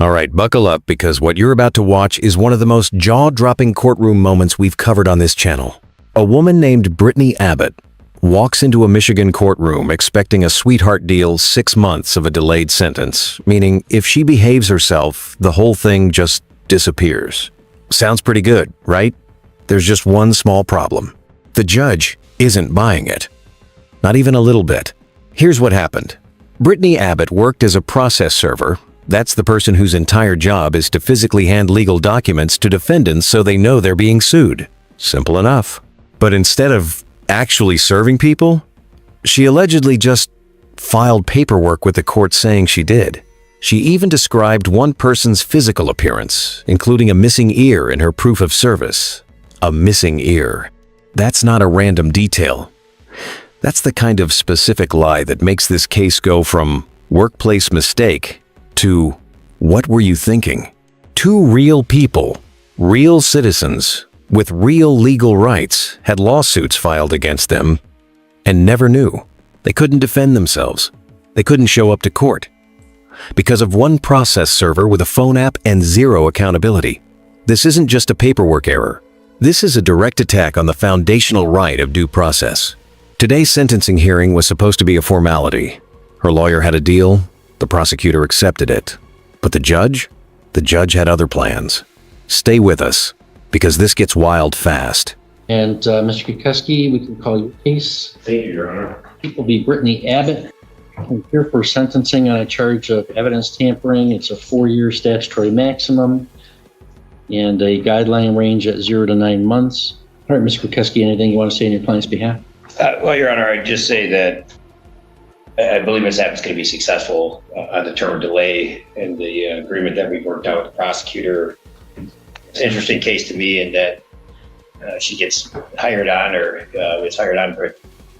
All right, buckle up because what you're about to watch is one of the most jaw-dropping courtroom moments we've covered on this channel. A woman named Brittany Abbott walks into a Michigan courtroom expecting a sweetheart deal, 6 months of a delayed sentence, meaning if she behaves herself, the whole thing just disappears. Sounds pretty good, right? There's just one small problem. The judge isn't buying it. Not even a little bit. Here's what happened. Brittany Abbott worked as a process server. That's the person whose entire job is to physically hand legal documents to defendants so they know they're being sued. Simple enough. But instead of actually serving people, she allegedly just filed paperwork with the court saying she did. She even described one person's physical appearance, including a missing ear in her proof of service. A missing ear. That's not a random detail. That's the kind of specific lie that makes this case go from workplace mistake to what were you thinking? Two real people, real citizens with real legal rights had lawsuits filed against them and never knew. They couldn't defend themselves. They couldn't show up to court because of one process server with a phone app and zero accountability. This isn't just a paperwork error. This is a direct attack on the foundational right of due process. Today's sentencing hearing was supposed to be a formality. Her lawyer had a deal, the prosecutor accepted it. But the judge had other plans. Stay with us, because this gets wild fast. And Mr. Kukuski, we can call your case. Thank you, Your Honor. It will be Brittany Abbott. I'm here for sentencing on a charge of evidence tampering. It's a 4-year statutory maximum and a guideline range at 0 to 9 months. All right, Mr. Kukuski, anything you want to say on your client's behalf? Well, Your Honor, I'd just say that I believe Ms. Abbott's going to be successful on the term of delay and the agreement that we've worked out with the prosecutor. It's an interesting case to me in that she gets hired on or is hired on for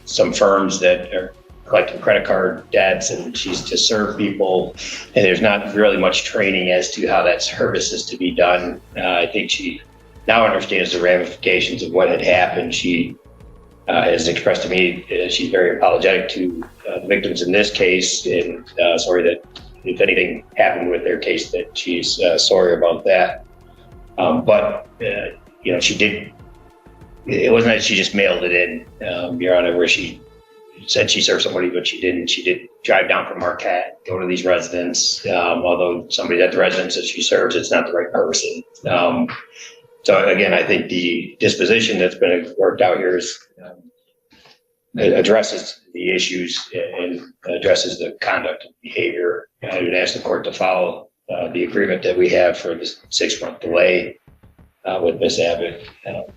some firms that are collecting credit card debts, and she's to serve people, and there's not really much training as to how that service is to be done. I think she now understands the ramifications of what had happened. She has expressed to me she's very apologetic to the victims in this case, and sorry that if anything happened with their case, that she's sorry about that. But she did. It wasn't that she just mailed it in, Your Honor, where she said she served somebody, but she didn't. She did drive down from Marquette, go to these residents. Although somebody at the residence that she serves, it's not the right person. So again, I think the disposition that's been worked out here is addresses the issues and addresses the conduct and behavior. I would ask the court to follow the agreement that we have for this 6-month delay with Ms. Abbott at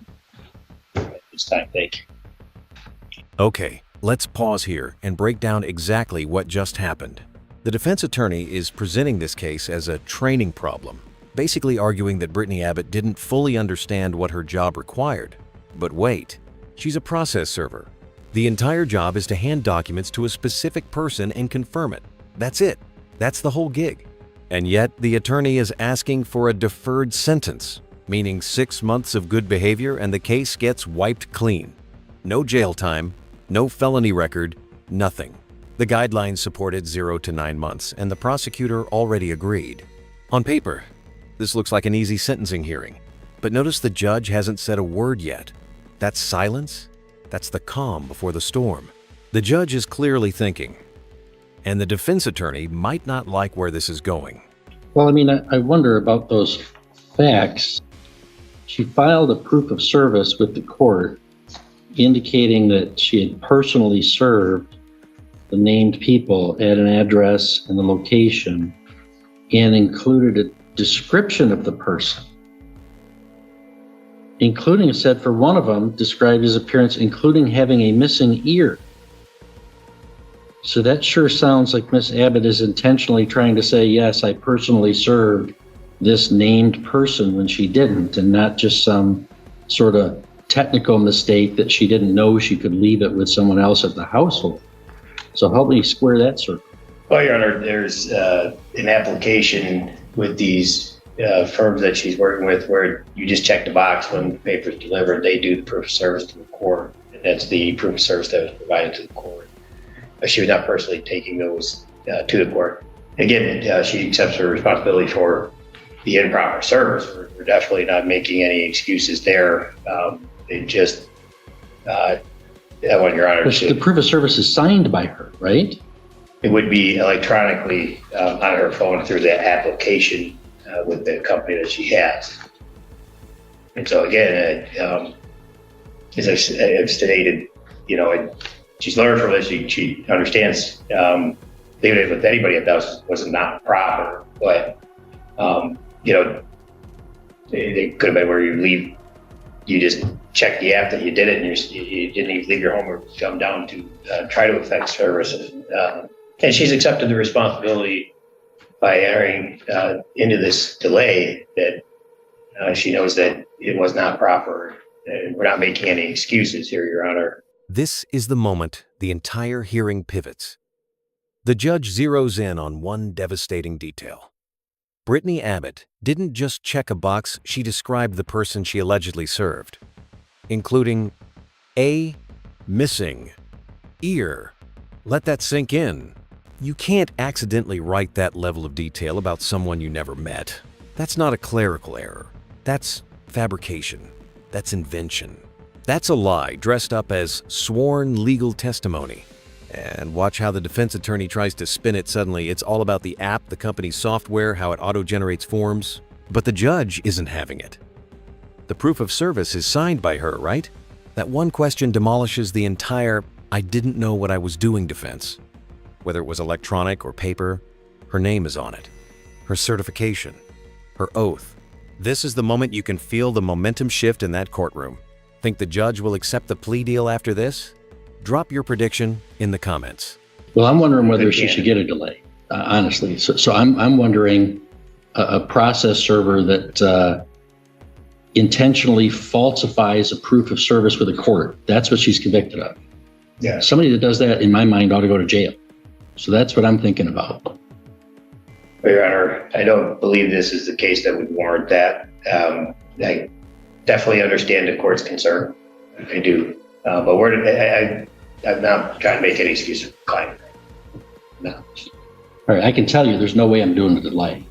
this time. Thank you. Okay, let's pause here and break down exactly what just happened. The defense attorney is presenting this case as a training problem, basically arguing that Brittany Abbott didn't fully understand what her job required. But wait, she's a process server. The entire job is to hand documents to a specific person and confirm it. That's it. That's the whole gig. And yet, the attorney is asking for a deferred sentence, meaning 6 months of good behavior and the case gets wiped clean. No jail time, no felony record, nothing. The guidelines supported 0 to 9 months, and the prosecutor already agreed. On paper, this looks like an easy sentencing hearing. But notice the judge hasn't said a word yet. That's silence. That's the calm before the storm. The judge is clearly thinking, and the defense attorney might not like where this is going. Well, I wonder about those facts. She filed a proof of service with the court indicating that she had personally served the named people at an address and the location and included a description of the person, including, it said for one of them, described his appearance, including having a missing ear. So that sure sounds like Miss Abbott is intentionally trying to say, yes, I personally served this named person when she didn't, and not just some sort of technical mistake that she didn't know she could leave it with someone else at the household. So help me square that circle. Well, Your Honor, there's an application with these firms that she's working with where you just check the box when the paper's delivered. They do the proof of service to the court. And that's the proof of service that was provided to the court. She was not personally taking those to the court. again, she accepts her responsibility for the improper service. We're definitely not making any excuses there. It just, I want Your Honor The proof of service is signed by her, right? it would be electronically on her phone through the application with the company that she has. And so again, as I've stated, she's learned from this. She understands leaving it with anybody that was not proper. But it could have been where you just check the app that you did it, and you didn't even leave your home or come down to try to affect service. And she's accepted the responsibility by entering into this delay that she knows that it was not proper. And we're not making any excuses here, Your Honor. This is the moment the entire hearing pivots. The judge zeroes in on one devastating detail. Brittany Abbott didn't just check a box, she described the person she allegedly served, including A, missing, ear. Let that sink in. You can't accidentally write that level of detail about someone you never met. That's not a clerical error. That's fabrication. That's invention. That's a lie dressed up as sworn legal testimony. And watch how the defense attorney tries to spin it suddenly. It's all about the app, the company's software, how it auto-generates forms. But the judge isn't having it. The proof of service is signed by her, right? That one question demolishes the entire "I didn't know what I was doing" defense. Whether it was electronic or paper, her name is on it. Her certification, her oath. This is the moment you can feel the momentum shift in that courtroom. Think the judge will accept the plea deal after this? Drop your prediction in the comments. Well, I'm wondering whether she should get a delay, honestly. So I'm wondering a process server that intentionally falsifies a proof of service with a court. That's what she's convicted of. Yeah. Somebody that does that, in my mind, ought to go to jail. So that's what I'm thinking about. Well, Your Honor, I don't believe this is the case that would warrant that. I definitely understand the court's concern. I do. But I'm not trying to make any excuse for the client. No. All right, I can tell you there's no way I'm doing a delay.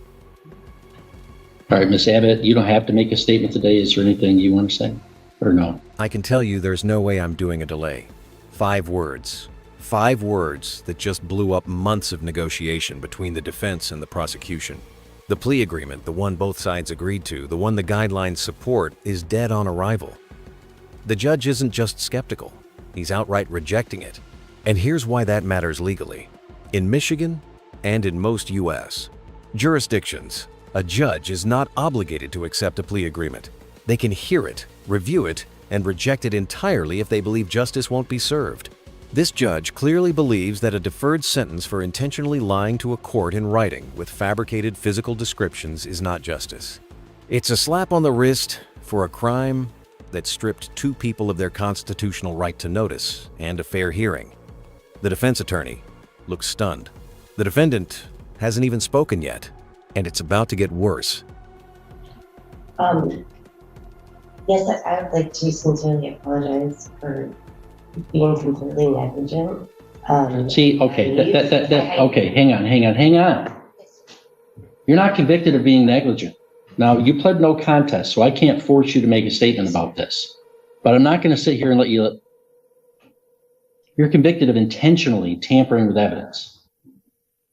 All right, Ms. Abbott, you don't have to make a statement today. Is there anything you want to say or no? I can tell you there's no way I'm doing a delay. 5 words. 5 words that just blew up months of negotiation between the defense and the prosecution. The plea agreement, the one both sides agreed to, the one the guidelines support, is dead on arrival. The judge isn't just skeptical, he's outright rejecting it. And here's why that matters legally. In Michigan, and in most U.S. jurisdictions, a judge is not obligated to accept a plea agreement. They can hear it, review it, and reject it entirely if they believe justice won't be served. This judge clearly believes that a deferred sentence for intentionally lying to a court in writing with fabricated physical descriptions is not justice. It's a slap on the wrist for a crime that stripped 2 people of their constitutional right to notice and a fair hearing. The defense attorney looks stunned. The defendant hasn't even spoken yet, and it's about to get worse. Yes, I would like to sincerely apologize for being completely negligent. See, okay, okay, hang on. You're not convicted of being negligent. Now, you pled no contest, so I can't force you to make a statement about this. But I'm not going to sit here and let you... You're convicted of intentionally tampering with evidence.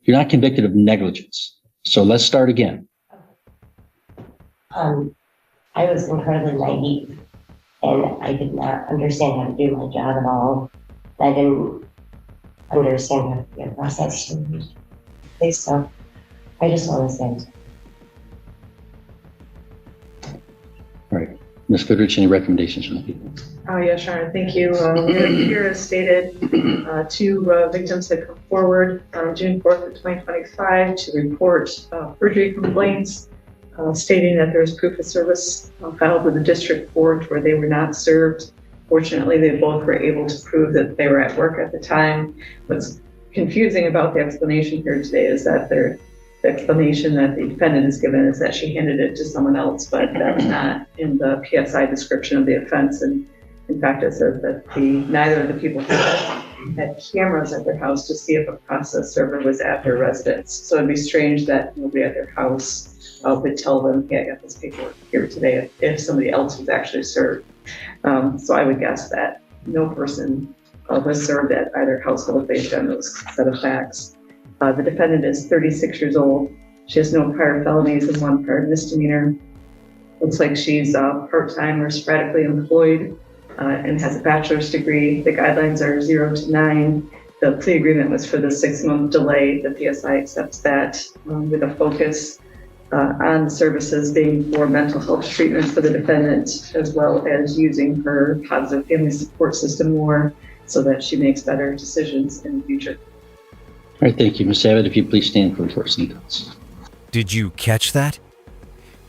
You're not convicted of negligence. So let's start again. I was incredibly naive, and I did not understand how to do my job at all. I didn't understand how to be a process server. So I just want to say. All right. Ms. Goodrich, any recommendations from the people? Yes, Sharon, thank you. Here as stated, 2 victims had come forward on June 4th of 2025 to report perjury complaints stating that there was proof of service filed with the district court where they were not served. Fortunately, they both were able to prove that they were at work at the time. What's confusing about the explanation here today is that the explanation that the defendant has given is that she handed it to someone else, but that was not in the PSI description of the offense. And in fact, it says that neither of the people had cameras at their house to see if a process server was at their residence. So it'd be strange that nobody at their house would tell them, yeah, I got this paperwork here today if somebody else was actually served. So I would guess that no person was served at either household based on those set of facts. The defendant is 36 years old. She has no prior felonies and one prior misdemeanor. Looks like she's part-time or sporadically employed and has a bachelor's degree. The guidelines are 0 to 9. The plea agreement was for the 6-month delay. The PSI accepts that with a focus on the services being for mental health treatment for the defendant, as well as using her positive family support system more so that she makes better decisions in the future. All right, thank you. Ms. Abbott, if you please stand for the first sentence. Did you catch that?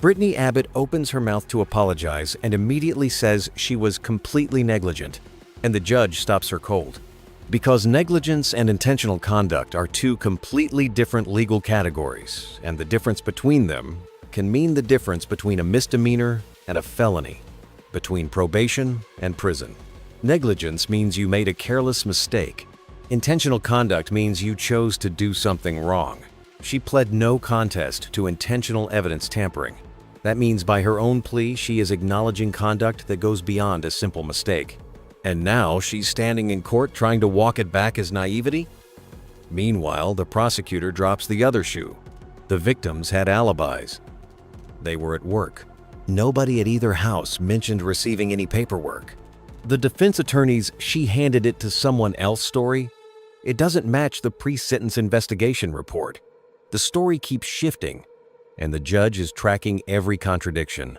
Brittany Abbott opens her mouth to apologize and immediately says she was completely negligent, and the judge stops her cold. Because negligence and intentional conduct are two completely different legal categories, and the difference between them can mean the difference between a misdemeanor and a felony, between probation and prison. Negligence means you made a careless mistake. Intentional conduct means you chose to do something wrong. She pled no contest to intentional evidence tampering. That means by her own plea, she is acknowledging conduct that goes beyond a simple mistake. And now she's standing in court trying to walk it back as naivety? Meanwhile, the prosecutor drops the other shoe. The victims had alibis. They were at work. Nobody at either house mentioned receiving any paperwork. The defense attorney's "she handed it to someone else" story, it doesn't match the pre-sentence investigation report. The story keeps shifting, and the judge is tracking every contradiction.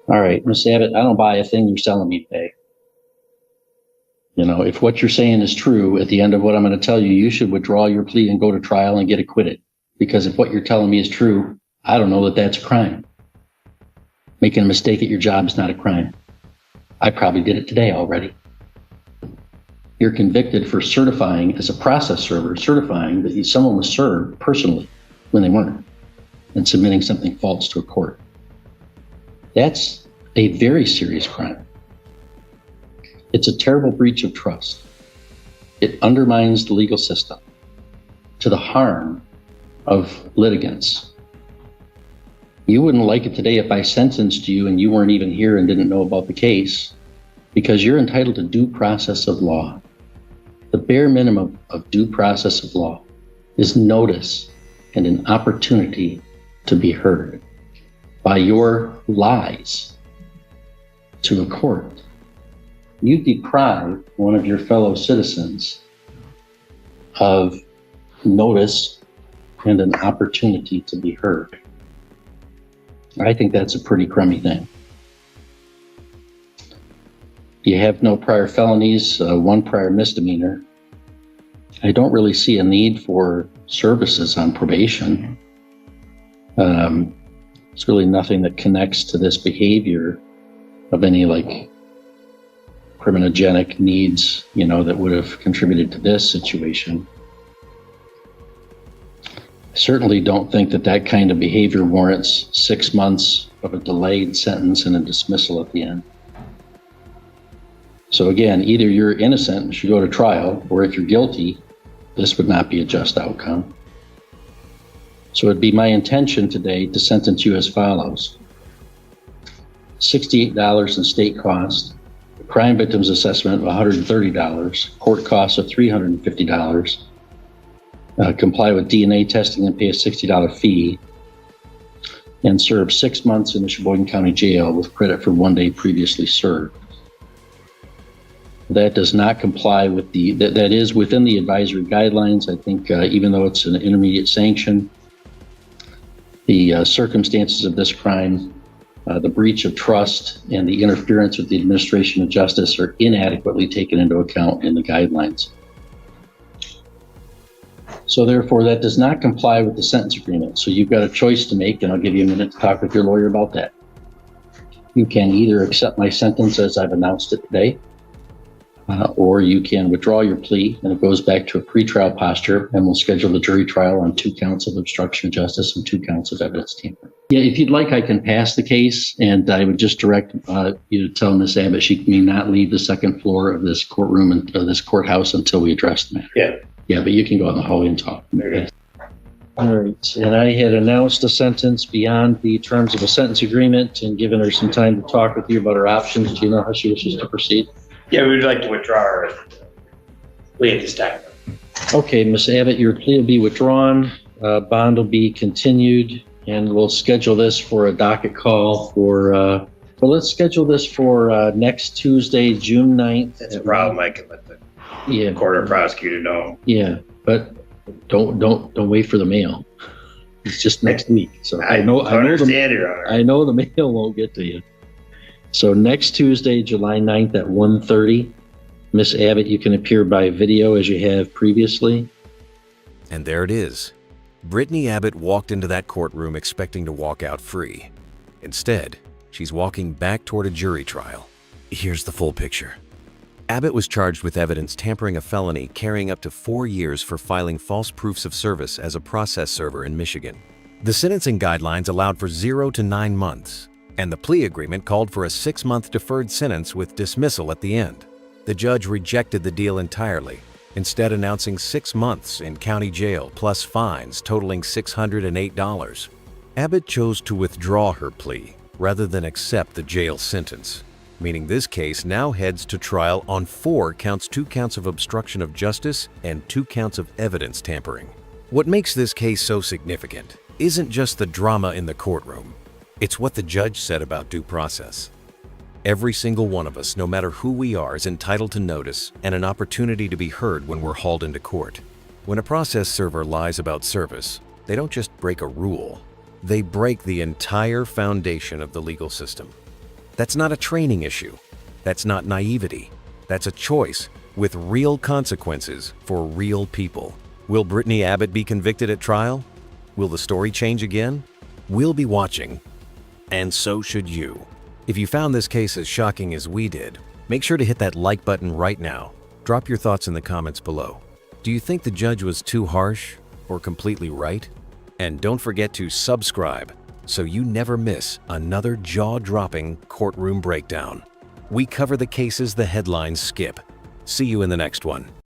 All right, Ms. Abbott, I don't buy a thing you're selling me today. You know, if what you're saying is true, at the end of what I'm going to tell you, you should withdraw your plea and go to trial and get acquitted. Because if what you're telling me is true, I don't know that that's a crime. Making a mistake at your job is not a crime. I probably did it today already. You're convicted for certifying, as a process server, certifying that someone was served personally when they weren't, and submitting something false to a court. That's a very serious crime. It's a terrible breach of trust. It undermines the legal system to the harm of litigants. You wouldn't like it today if I sentenced you and you weren't even here and didn't know about the case, because you're entitled to due process of law. The bare minimum of due process of law is notice and an opportunity to be heard. By your lies to a court, you deprive one of your fellow citizens of notice and an opportunity to be heard. I think that's a pretty crummy thing. You have no prior felonies, one prior misdemeanor. I don't really see a need for services on probation. It's really nothing that connects to this behavior of any like criminogenic needs, you know, that would have contributed to this situation. I certainly don't think that that kind of behavior warrants 6 months of a delayed sentence and a dismissal at the end. So again, either you're innocent and should go to trial, or if you're guilty, this would not be a just outcome. So it'd be my intention today to sentence you as follows. $68 in state cost, crime victims assessment of $130, court costs of $350, comply with DNA testing and pay a $60 fee, and serve 6 months in the Sheboygan County Jail with credit for 1 day previously served. That does not comply with that is within the advisory guidelines. I think even though it's an intermediate sanction, the circumstances of this crime, the breach of trust and the interference with the administration of justice are inadequately taken into account in the guidelines. So therefore, that does not comply with the sentence agreement. So you've got a choice to make, and I'll give you a minute to talk with your lawyer about that. You can either accept my sentence as I've announced it today, or you can withdraw your plea and it goes back to a pretrial posture, and we'll schedule the jury trial on 2 counts of obstruction of justice and 2 counts of evidence tampering. Yeah, if you'd like, I can pass the case, and I would just direct you to tell Miss Abbott she may not leave the second floor of this courtroom and this courthouse until we address the matter. Yeah. Yeah, but you can go out in the hallway and talk. There you go. All right, and I had announced a sentence beyond the terms of a sentence agreement and given her some time to talk with you about her options. Do you know how she wishes to proceed? Yeah, we would like to withdraw our plea at this time. Okay, Miss Abbott, your plea will be withdrawn, bond will be continued, and we'll schedule this for a docket call for, well, let's schedule this for next Tuesday, June 9th. That's a problem. I can let the Yeah, court or prosecutor know. yeah, but don't wait for the mail. It's just next week. So I know understand, Your Honor. I know the mail won't get to you. So next Tuesday, July 9th at 1:30, Miss Abbott, you can appear by video as you have previously. And there it is. Brittany Abbott walked into that courtroom expecting to walk out free. Instead, she's walking back toward a jury trial. Here's the full picture. Abbott was charged with evidence tampering a felony carrying up to 4 years for filing false proofs of service as a process server in Michigan. The sentencing guidelines allowed for 0 to 9 months, and the plea agreement called for a 6-month deferred sentence with dismissal at the end. The judge rejected the deal entirely, instead announcing 6 months in county jail plus fines totaling $608. Abbott chose to withdraw her plea rather than accept the jail sentence, meaning this case now heads to trial on 4 counts, 2 counts of obstruction of justice and 2 counts of evidence tampering. What makes this case so significant isn't just the drama in the courtroom, it's what the judge said about due process. Every single one of us, no matter who we are, is entitled to notice and an opportunity to be heard when we're hauled into court. When a process server lies about service, they don't just break a rule, they break the entire foundation of the legal system. That's not a training issue. That's not naivety. That's a choice with real consequences for real people. Will Brittany Abbott be convicted at trial? Will the story change again? We'll be watching, and so should you. If you found this case as shocking as we did, make sure to hit that like button right now. Drop your thoughts in the comments below. Do you think the judge was too harsh or completely right? And don't forget to subscribe so you never miss another jaw-dropping courtroom breakdown. We cover the cases the headlines skip. See you in the next one.